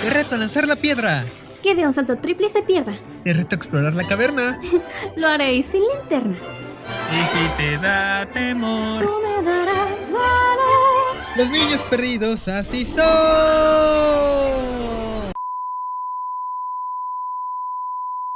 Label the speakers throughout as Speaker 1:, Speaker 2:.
Speaker 1: Te reto a lanzar la piedra.
Speaker 2: Que de un salto triple y se pierda.
Speaker 1: Te reto a explorar la caverna.
Speaker 2: Lo haré sin linterna.
Speaker 1: Y si te da temor,
Speaker 2: Tú me darás valor.
Speaker 1: los niños perdidos así son.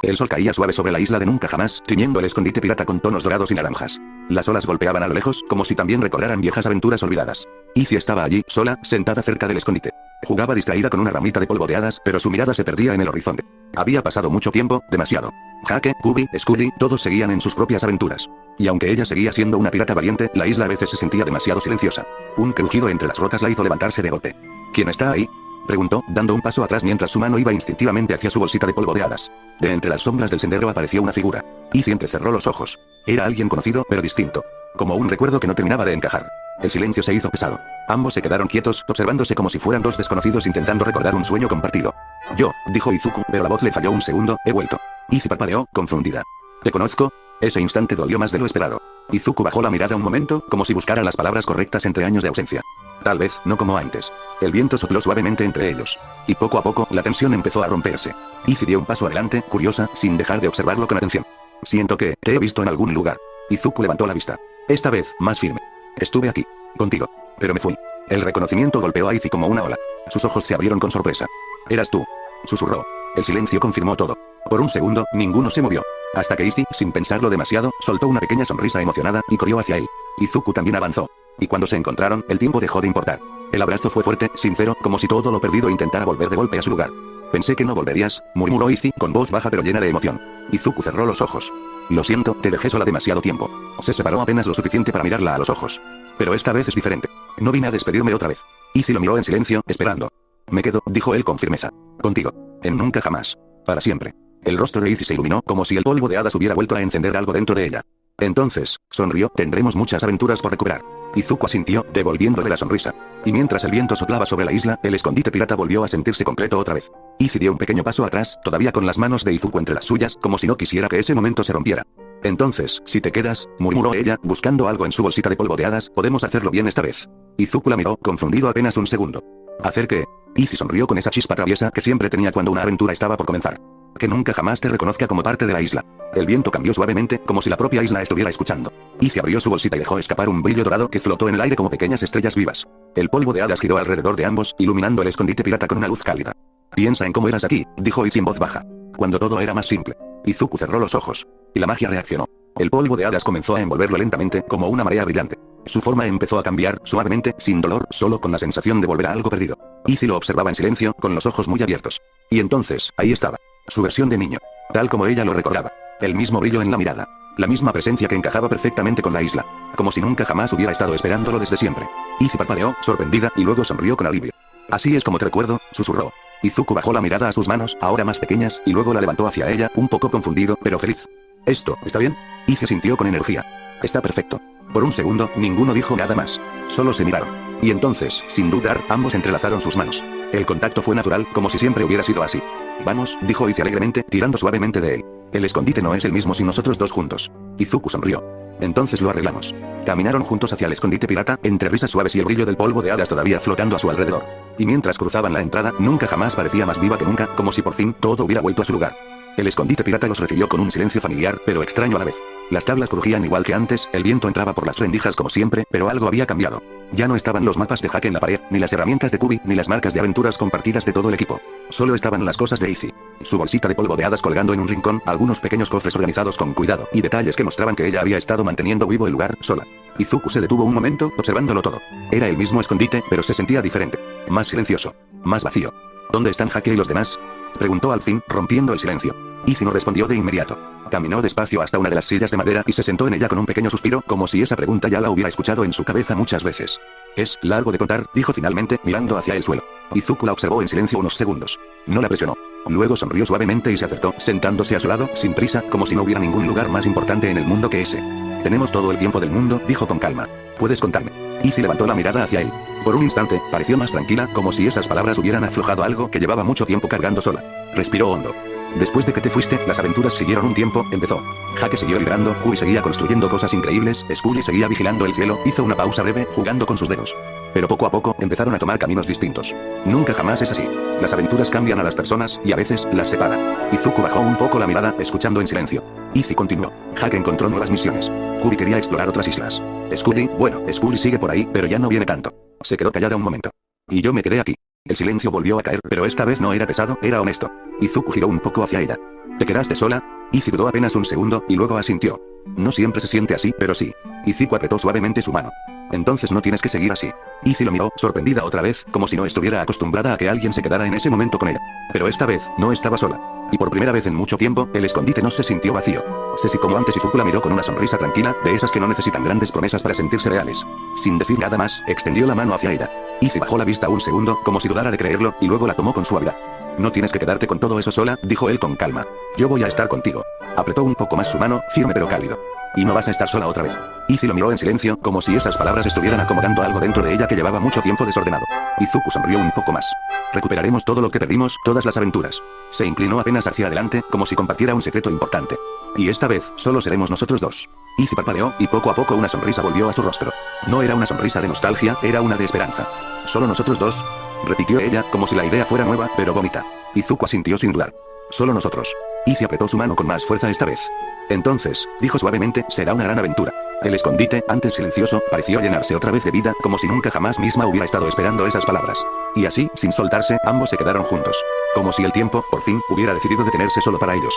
Speaker 3: El sol caía suave sobre la isla de Nunca Jamás, tiñendo el escondite pirata con tonos dorados y naranjas. Las olas golpeaban a lo lejos, como si también recordaran viejas aventuras olvidadas. Izzy estaba allí, sola, sentada cerca del escondite. Jugaba distraída con una ramita de polvo de hadas, pero su mirada se perdía en el horizonte. Había pasado mucho tiempo, demasiado. Hake, Kubi, Scully, todos seguían en sus propias aventuras. Y aunque ella seguía siendo una pirata valiente, la isla a veces se sentía demasiado silenciosa. Un crujido entre las rocas la hizo levantarse de golpe. ¿Quién está ahí?, preguntó, dando un paso atrás mientras su mano iba instintivamente hacia su bolsita de polvo de hadas. De entre las sombras del sendero apareció una figura. Izzy entrecerró los ojos. Era alguien conocido, pero distinto. Como un recuerdo que no terminaba de encajar. El silencio se hizo pesado. Ambos se quedaron quietos, observándose como si fueran dos desconocidos intentando recordar un sueño compartido. Yo, dijo Izuku, pero la voz le falló un segundo. He vuelto. Izzy parpadeó, confundida. ¿Te conozco? Ese instante dolió más de lo esperado. Izuku bajó la mirada un momento, como si buscara las palabras correctas entre años de ausencia. Tal vez, no como antes. El viento sopló suavemente entre ellos. Y poco a poco, la tensión empezó a romperse. Izzy dio un paso adelante, curiosa, sin dejar de observarlo con atención. Siento que, te he visto en algún lugar. Izuku levantó la vista. Esta vez, más firme. Estuve aquí. Contigo. Pero me fui. El reconocimiento golpeó a Izzy como una ola. Sus ojos se abrieron con sorpresa. Eras tú. Susurró. El silencio confirmó todo. Por un segundo, ninguno se movió. Hasta que Izzy, sin pensarlo demasiado, soltó una pequeña sonrisa emocionada y corrió hacia él. Izuku también avanzó. Y cuando se encontraron, el tiempo dejó de importar. El abrazo fue fuerte, sincero, como si todo lo perdido intentara volver de golpe a su lugar. Pensé que no volverías, murmuró Izzy, con voz baja pero llena de emoción. Izuku cerró los ojos. Lo siento, te dejé sola demasiado tiempo. Se separó apenas lo suficiente para mirarla a los ojos. Pero esta vez es diferente. No vine a despedirme otra vez. Izzy lo miró en silencio, esperando. Me quedo, dijo él con firmeza. Contigo. En Nunca Jamás. Para siempre. El rostro de Izzy se iluminó como si el polvo de hadas hubiera vuelto a encender algo dentro de ella. Entonces, sonrió, tendremos muchas aventuras por recuperar. Izuku asintió, devolviéndole la sonrisa. Y mientras el viento soplaba sobre la isla, el escondite pirata volvió a sentirse completo otra vez. Izzy dio un pequeño paso atrás, todavía con las manos de Izuku entre las suyas, como si no quisiera que ese momento se rompiera. Entonces, si te quedas, murmuró ella, buscando algo en su bolsita de polvo de hadas, podemos hacerlo bien esta vez. Izuku la miró, confundido apenas un segundo. ¿Hacer qué? Izzy sonrió con esa chispa traviesa que siempre tenía cuando una aventura estaba por comenzar. Que Nunca Jamás te reconozca como parte de la isla. El viento cambió suavemente, como si la propia isla estuviera escuchando. Izzy abrió su bolsita y dejó escapar un brillo dorado que flotó en el aire como pequeñas estrellas vivas. El polvo de hadas giró alrededor de ambos, iluminando el escondite pirata con una luz cálida. Piensa en cómo eras aquí, dijo Izzy en voz baja. Cuando todo era más simple. Izuku cerró los ojos. Y la magia reaccionó. El polvo de hadas comenzó a envolverlo lentamente, como una marea brillante. Su forma empezó a cambiar, suavemente, sin dolor, solo con la sensación de volver a algo perdido. Izzy lo observaba en silencio, con los ojos muy abiertos. Y entonces, ahí estaba. Su versión de niño. Tal como ella lo recordaba. El mismo brillo en la mirada. La misma presencia que encajaba perfectamente con la isla. Como si Nunca Jamás hubiera estado esperándolo desde siempre. Izzy parpadeó, sorprendida, y luego sonrió con alivio. Así es como te recuerdo, susurró. Izuku bajó la mirada a sus manos, ahora más pequeñas, y luego la levantó hacia ella, un poco confundido, pero feliz. ¿Esto, está bien? Izzy sintió con energía. Está perfecto. Por un segundo, ninguno dijo nada más. Solo se miraron. Y entonces, sin dudar, ambos entrelazaron sus manos. El contacto fue natural, como si siempre hubiera sido así. Vamos, dijo Izzy alegremente, tirando suavemente de él. El escondite no es el mismo sin nosotros dos juntos. Izuku sonrió. Entonces lo arreglamos. Caminaron juntos hacia el escondite pirata, entre risas suaves y el brillo del polvo de hadas todavía flotando a su alrededor. Y mientras cruzaban la entrada, Nunca Jamás parecía más viva que nunca, como si por fin todo hubiera vuelto a su lugar. El escondite pirata los recibió con un silencio familiar, pero extraño a la vez. Las tablas crujían igual que antes, el viento entraba por las rendijas como siempre, pero algo había cambiado. Ya no estaban los mapas de Hake en la pared, ni las herramientas de Kubi, ni las marcas de aventuras compartidas de todo el equipo. Solo estaban las cosas de Izzy. Su bolsita de polvo de hadas colgando en un rincón, algunos pequeños cofres organizados con cuidado, y detalles que mostraban que ella había estado manteniendo vivo el lugar, sola. Izuku se detuvo un momento, observándolo todo. Era el mismo escondite, pero se sentía diferente. Más silencioso. Más vacío. ¿Dónde están Hake y los demás?, preguntó al fin, rompiendo el silencio. Izzy no respondió de inmediato. Caminó despacio hasta una de las sillas de madera y se sentó en ella con un pequeño suspiro, como si esa pregunta ya la hubiera escuchado en su cabeza muchas veces. Es largo de contar, dijo finalmente, mirando hacia el suelo. Izuku la observó en silencio unos segundos. No la presionó. Luego sonrió suavemente y se acercó, sentándose a su lado, sin prisa, como si no hubiera ningún lugar más importante en el mundo que ese. Tenemos todo el tiempo del mundo, dijo con calma. Puedes contarme. Izzy levantó la mirada hacia él. Por un instante, pareció más tranquila, como si esas palabras hubieran aflojado algo que llevaba mucho tiempo cargando sola. Respiró hondo. Después de que te fuiste, las aventuras siguieron un tiempo, empezó. Hake siguió librando, Kubi seguía construyendo cosas increíbles, Scully seguía vigilando el cielo, hizo una pausa breve, jugando con sus dedos. Pero poco a poco, empezaron a tomar caminos distintos. Nunca jamás es así. Las aventuras cambian a las personas, y a veces, las separan. Izuku bajó un poco la mirada, escuchando en silencio. Izzy continuó. Hake encontró nuevas misiones. Kubi quería explorar otras islas. Scully sigue por ahí, pero ya no viene tanto. Se quedó callada un momento. Y yo me quedé aquí. El silencio volvió a caer, pero esta vez no era pesado, era honesto. Izuku giró un poco hacia ella. ¿Te quedaste sola? Izzy dudó apenas un segundo, y luego asintió. No siempre se siente así, pero sí. Izuku apretó suavemente su mano. Entonces no tienes que seguir así. Izzy lo miró, sorprendida otra vez, como si no estuviera acostumbrada a que alguien se quedara en ese momento con ella. Pero esta vez, no estaba sola. Y por primera vez en mucho tiempo, el escondite no se sintió vacío. Ceci como antes Izuku la miró con una sonrisa tranquila, de esas que no necesitan grandes promesas para sentirse reales. Sin decir nada más, extendió la mano hacia ella. Izzy bajó la vista un segundo, como si dudara de creerlo, y luego la tomó con suavidad. No tienes que quedarte con todo eso sola, dijo él con calma. Yo voy a estar contigo. Apretó un poco más su mano, firme pero cálido. Y no vas a estar sola otra vez. Izzy lo miró en silencio, como si esas palabras estuvieran acomodando algo dentro de ella que llevaba mucho tiempo desordenado. Izuku sonrió un poco más. Recuperaremos todo lo que perdimos, todas las aventuras. Se inclinó apenas hacia adelante, como si compartiera un secreto importante. Y esta vez, solo seremos nosotros dos. Izzy parpadeó, y poco a poco una sonrisa volvió a su rostro. No era una sonrisa de nostalgia, era una de esperanza. ¿Solo nosotros dos? Repitió ella, como si la idea fuera nueva, pero bonita. Izuku asintió sin dudar. Solo nosotros. Izzy apretó su mano con más fuerza esta vez. Entonces, dijo suavemente, será una gran aventura. El escondite, antes silencioso, pareció llenarse otra vez de vida, como si nunca jamás misma hubiera estado esperando esas palabras. Y así, sin soltarse, ambos se quedaron juntos. Como si el tiempo, por fin, hubiera decidido detenerse solo para ellos.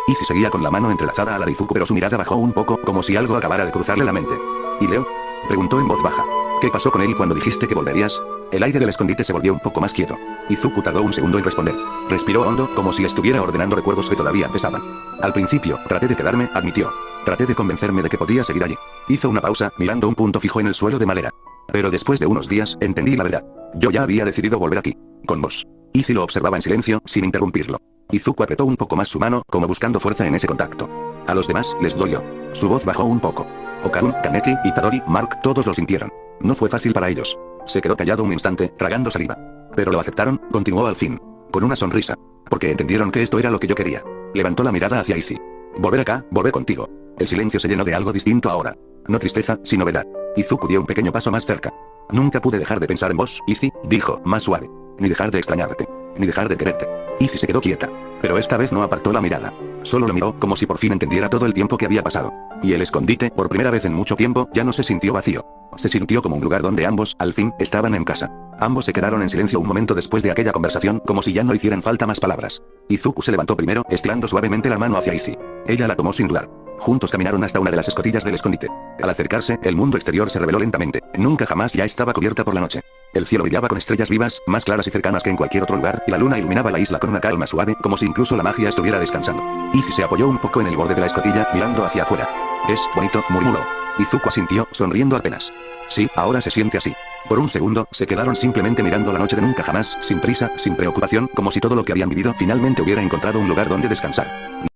Speaker 3: Izzy seguía con la mano entrelazada a la de Izuku, pero su mirada bajó un poco, como si algo acabara de cruzarle la mente. ¿Y Leo? Preguntó en voz baja. ¿Qué pasó con él cuando dijiste que volverías? El aire del escondite se volvió un poco más quieto. Izuku tardó un segundo en responder. Respiró hondo, como si estuviera ordenando recuerdos que todavía pesaban. Al principio, traté de quedarme, admitió. Traté de convencerme de que podía seguir allí. Hizo una pausa, mirando un punto fijo en el suelo de madera. Pero después de unos días, entendí la verdad. Yo ya había decidido volver aquí. Con vos. Izzy lo observaba en silencio, sin interrumpirlo. Izuku apretó un poco más su mano, como buscando fuerza en ese contacto. A los demás, les dolió. Su voz bajó un poco. Okarun, Kaneki, Itadori, Mark, todos lo sintieron. No fue fácil para ellos. Se quedó callado un instante, tragando saliva. Pero lo aceptaron, continuó al fin. Con una sonrisa. Porque entendieron que esto era lo que yo quería. Levantó la mirada hacia Izzy. Volver acá, volver contigo. El silencio se llenó de algo distinto ahora. No tristeza, sino novedad. Izuku dio un pequeño paso más cerca. Nunca pude dejar de pensar en vos, Izzy, dijo, más suave. Ni dejar de extrañarte. Ni dejar de quererte. Izzy se quedó quieta. Pero esta vez no apartó la mirada. Solo lo miró, como si por fin entendiera todo el tiempo que había pasado. Y el escondite, por primera vez en mucho tiempo, ya no se sintió vacío. Se sintió como un lugar donde ambos, al fin, estaban en casa. Ambos se quedaron en silencio un momento después de aquella conversación, como si ya no hicieran falta más palabras. Izuku se levantó primero, estirando suavemente la mano hacia Izzy. Ella la tomó sin dudar. Juntos caminaron hasta una de las escotillas del escondite. Al acercarse, el mundo exterior se reveló lentamente. Nunca jamás ya estaba cubierta por la noche. El cielo brillaba con estrellas vivas, más claras y cercanas que en cualquier otro lugar, y la luna iluminaba la isla con una calma suave, como si incluso la magia estuviera descansando. Izzy se apoyó un poco en el borde de la escotilla, mirando hacia afuera. Es bonito, murmuró. Izuku asintió, sonriendo apenas. Sí, ahora se siente así. Por un segundo, se quedaron simplemente mirando la noche de nunca jamás, sin prisa, sin preocupación, como si todo lo que habían vivido finalmente hubiera encontrado un lugar donde descansar.